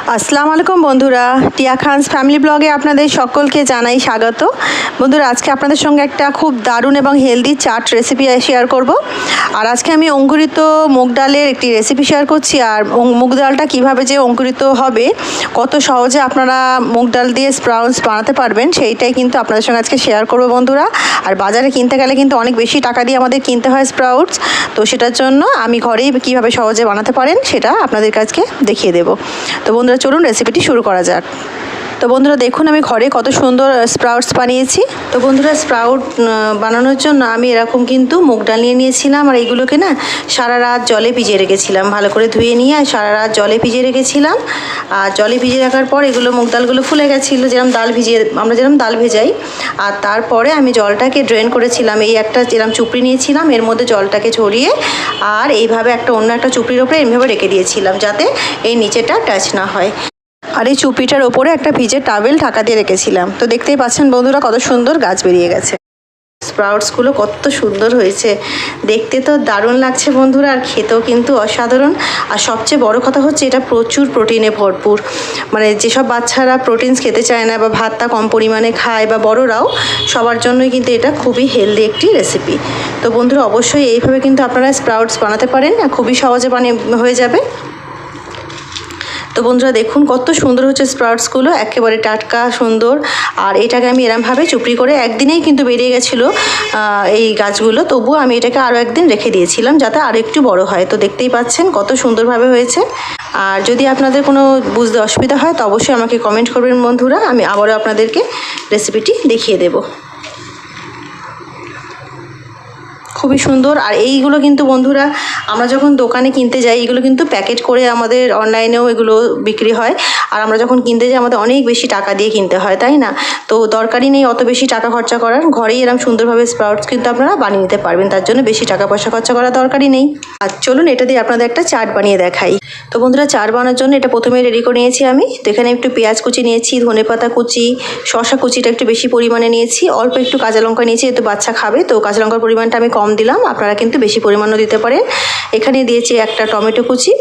আসসালামু আলাইকুম বন্ধুরা, টিয়া খানস ফ্যামিলি ব্লগে আপনাদের সকলকে জানাই স্বাগত। বন্ধুরা, আজকে আপনাদের সঙ্গে একটা খুব দারুণ এবং হেলদি চাট রেসিপি শেয়ার করব। আর আজকে আমি অঙ্কুরিত মুগ ডালের একটি রেসিপি শেয়ার করছি। আর মুগ ডালটা কীভাবে যে অঙ্কুরিত হবে, কত সহজে আপনারা মুগ ডাল দিয়ে স্প্রাউটস বানাতে পারবেন, সেইটাই কিন্তু আপনাদের সঙ্গে আজকে শেয়ার করব বন্ধুরা। আর বাজারে কিনতে গেলে কিন্তু অনেক বেশি টাকা দিয়ে আমাদের কিনতে হয় স্প্রাউটস, তো সেটার জন্য আমি ঘরেই কীভাবে সহজে বানাতে পারেন সেটা আপনাদের কাছে দেখিয়ে দেবো। তো বন্ধুরা, চলুন রেসিপিটি শুরু করা যাক। তো বন্ধুরা দেখুন, আমি ঘরে কত সুন্দর স্প্রাউটস বানিয়েছি। তো বন্ধুরা, স্প্রাউট বানানোর জন্য আমি এরকম কিন্তু মুগ ডাল নিয়ে নিয়েছিলাম। আর এইগুলোকে না সারা রাত জলে ভিজিয়ে রেখেছিলাম, ভালো করে ধুয়ে নিয়ে সারা রাত জলে ভিজিয়ে রেখেছিলাম। আর জলে ভিজিয়ে রাখার পর এগুলো মুগ ডালগুলো ফুলে গেছিলো, যেরকম আমরা যেরকম ডাল ভেজাই। আর তারপরে আমি জলটাকে ড্রেন করেছিলাম। এই একটা যেরকম চুপড়ি নিয়েছিলাম, এর মধ্যে জলটাকে ছড়িয়ে আর এইভাবে অন্য একটা চুপড়ির ওপরে এইভাবে রেখে দিয়েছিলাম, যাতে এই নিচেটা টাচ না হয়। আর এই চুপিটার ওপরে একটা ভিজে টাওয়েল ঢাকা দিয়ে রেখেছিলাম। তো দেখতেই পাচ্ছেন বন্ধুরা, কত সুন্দর গাছ বেরিয়ে গেছে। স্প্রাউটসগুলো কত সুন্দর হয়েছে, দেখতে তো দারুণ লাগছে বন্ধুরা, আর খেতেও কিন্তু অসাধারণ। আর সবচেয়ে বড় কথা হচ্ছে, এটা প্রচুর প্রোটিনে ভরপুর। মানে যেসব বাচ্চারা প্রোটিনস খেতে চায় না বা ভাতটা কম পরিমাণে খায়, বা বড়রাও, সবার জন্যই কিন্তু এটা খুবই হেলদি একটি রেসিপি। তো বন্ধুরা, অবশ্যই এইভাবে কিন্তু আপনারা স্প্রাউটস বানাতে পারেন, খুবই সহজে হয়ে যাবে। তো বন্ধুরা দেখুন, কত সুন্দর হচ্ছে স্প্রাউটসগুলো, একেবারে টাটকা সুন্দর। আর এটাকে আমি এরমভাবে চুপড়ি করে একদিনেই কিন্তু বেরিয়ে গেছিলো এই গাছগুলো, তবুও আমি এটাকে আরও একদিন রেখে দিয়েছিলাম যাতে আরও একটু বড় হয়। তো দেখতেই পাচ্ছেন কত সুন্দরভাবে হয়েছে। আর যদি আপনাদের কোনো বুঝতে অসুবিধা হয় তো অবশ্যই আমাকে কমেন্ট করবেন বন্ধুরা, আমি আবারও আপনাদেরকে রেসিপিটি দেখিয়ে দেবো। খুবই সুন্দর। আর এইগুলো কিন্তু বন্ধুরা, আমরা যখন দোকানে কিনতে যাই, এগুলো কিন্তু প্যাকেট করে আমাদের অনলাইনেও এগুলো বিক্রি হয়। আর আমরা যখন কিনতে যাই আমাদের অনেক বেশি টাকা দিয়ে কিনতে হয়, তাই না? তো দরকারই নেই অত বেশি টাকা খরচা করার, ঘরেই এরকম সুন্দরভাবে স্প্রাউটস কিন্তু আপনারা বানিয়ে নিতে পারবেন, তার জন্য বেশি টাকা পয়সা খরচা করার দরকারই নেই। আর চলুন এটা দিয়ে আপনাদের একটা চাট বানিয়ে দেখাই। তো বন্ধুরা, চাট বানানোর জন্য এটা প্রথমে রেডি করে নিয়েছি আমি। তো এখানে একটু পেঁয়াজ কুচি নিয়েছি, ধনেপাতা কুচি, শসা কুচিটা একটু বেশি পরিমাণে নিয়েছি, অল্প একটু কাঁচা লঙ্কা নিয়েছি, যেহেতু বাচ্চা খাবে তো কাঁচা লঙ্কার পরিমাণটা আমি কম দিলাম, আপনারা কিন্তু বেশি পরিমাণও দিতে পারেন। এখানে দিয়েছি একটা টমেটো কুচি।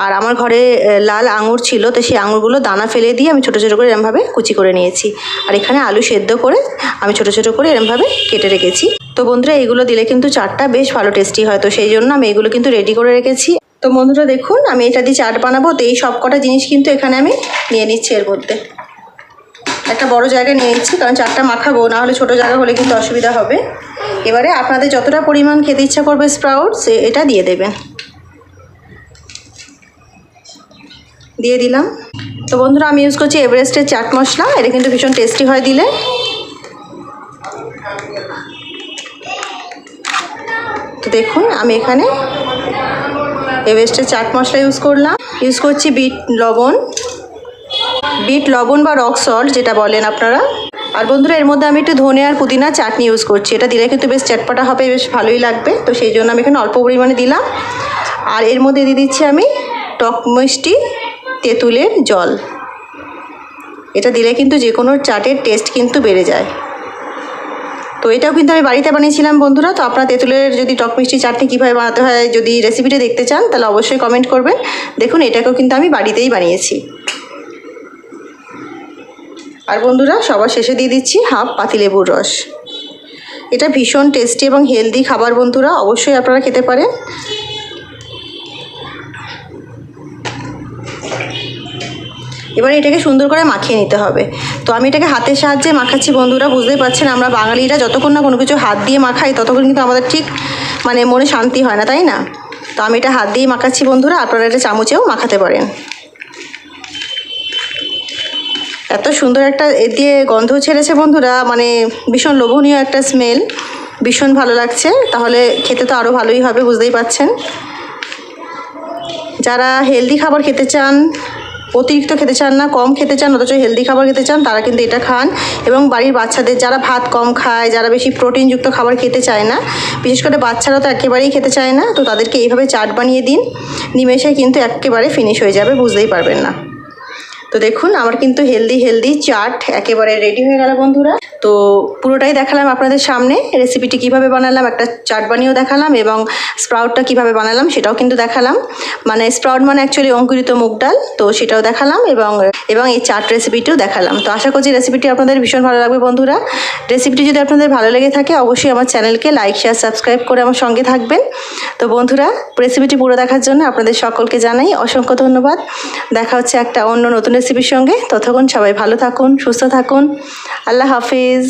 আর আমার ঘরে লাল আঙুর ছিল, তো সেই আঙুরগুলো দানা ফেলে দিয়ে আমি ছোটো ছোটো করে এরমভাবে কুচি করে নিয়েছি। আর এখানে আলু সেদ্ধ করে আমি ছোটো ছোটো করে এরমভাবে কেটে রেখেছি। তো বন্ধুরা, এইগুলো দিলে কিন্তু চাটটা বেশ ভালো টেস্টি হয়, তো সেই জন্য আমি এগুলো কিন্তু রেডি করে রেখেছি। তো বন্ধুরা দেখুন, আমি এটা দিয়ে চাট বানাবো, তো এই সব কটা জিনিস কিন্তু এখানে আমি নিয়ে নিচ্ছি। এর মধ্যে একটা বড় জায়গা নিয়ে নিচ্ছি, কারণ চাটটা মাখাবো, না হলে ছোটো জায়গা হলে কিন্তু অসুবিধা হবে। এবারে আপনাদের যতটা পরিমাণ খেতে ইচ্ছা করবে স্প্রাউটস, এটা দিয়ে দেবেন। দিয়ে দিলাম। তো বন্ধুরা, আমি ইউজ করছি এভারেস্টের চাট মশলা, এটা কিন্তু ভীষণ টেস্টি হয় দিলে। তো দেখুন, আমি এখানে এভারেস্টের চাট মশলা ইউজ করছি বিট লবণ বা রক সল্ট যেটা বলেন আপনারা। আর বন্ধুরা, এর মধ্যে আমি একটু ধনে আর পুদিনা চাটনি ইউজ করছি, এটা দিলে কিন্তু বেশ চটপটা হবে, বেশ ভালোই লাগবে। তো সেই জন্য আমি এখানে অল্প পরিমাণে দিলাম। আর এর মধ্যে দিয়ে দিচ্ছি আমি টক মিষ্টি তেঁতুলের জল। এটা দিলে কিন্তু যে কোনো চাটের টেস্ট কিন্তু বেড়ে যায়। তো এটাও কিন্তু আমি বাড়িতে বানিয়েছিলাম বন্ধুরা। তো আপনারা তেঁতুলের যদি টক মিষ্টি চাটনি কীভাবে বানাতে হয় যদি রেসিপিটা দেখতে চান, তাহলে অবশ্যই কমেন্ট করবেন। দেখুন, এটাকেও কিন্তু আমি বাড়িতেই বানিয়েছি। আর বন্ধুরা, সবার শেষে দিয়ে দিচ্ছি হাফ পাতিলেবুর রস। এটা ভীষণ টেস্টি এবং হেলদি খাবার বন্ধুরা, অবশ্যই আপনারা খেতে পারেন। এবারে এটাকে সুন্দর করে মাখিয়ে নিতে হবে। তো আমি এটাকে হাতের সাহায্যে মাখাচ্ছি বন্ধুরা, বুঝতেই পারছেন আমরা বাঙালিরা যতক্ষণ না কোনো কিছু হাত দিয়ে মাখাই ততক্ষণ কিন্তু আমাদের ঠিক মনে শান্তি হয় না, তাই না? তো আমি এটা হাত দিয়ে মাখাচ্ছি বন্ধুরা, আপনারা এটা চামচেও মাখাতে পারেন। এত সুন্দর একটা এ দিয়ে গন্ধ ছেড়েছে বন্ধুরা, ভীষণ লোভনীয় একটা স্মেল, ভীষণ ভালো লাগছে। তাহলে খেতে তো আরও ভালোই হবে, বুঝতেই পারছেন। যারা হেলদি খাবার খেতে চান, অতিরিক্ত খেতে চান না, কম খেতে চান অথচ হেলদি খাবার খেতে চান, তারা কিন্তু এটা খান। এবং বাড়ির বাচ্চাদের যারা ভাত কম খায়, যারা বেশি প্রোটিনযুক্ত খাবার খেতে চায় না, বিশেষ করে বাচ্চারা তো একেবারেই খেতে চায় না, তো তাদেরকে এইভাবে চাট বানিয়ে দিন, নিমেষে কিন্তু একেবারে ফিনিশ হয়ে যাবে, বুঝতেই পারবেন না। তো দেখুন আমার কিন্তু হেলদি চাট একেবারে রেডি হয়ে গেল বন্ধুরা। তো পুরোটাই দেখালাম আপনাদের সামনে, রেসিপিটি কিভাবে বানালাম, একটা চাট বানিয়েও দেখালাম এবং স্প্রাউটটা কিভাবে বানালাম সেটাও কিন্তু দেখালাম। মানে স্প্রাউট মানে অ্যাকচুয়ালি অঙ্কুরিত মুগ ডাল, তো সেটাও দেখালাম এবং এই চাট রেসিপিটিও দেখালাম। তো আশা করছি রেসিপিটি আপনাদের ভীষণ ভালো লাগবে বন্ধুরা। রেসিপিটি যদি আপনাদের ভালো লেগে থাকে অবশ্যই আমার চ্যানেলকে লাইক শেয়ার সাবস্ক্রাইব করে আমার সঙ্গে থাকবেন। তো বন্ধুরা রেসিপিটি পুরো দেখার জন্য আপনাদের সকলকে জানাই অসংখ্য ধন্যবাদ। দেখা হচ্ছে একটা অন্য নতুন রেসিপির সঙ্গে। ততক্ষণ সবাই ভালো থাকুন, সুস্থ থাকুন। আল্লাহ হাফিজ।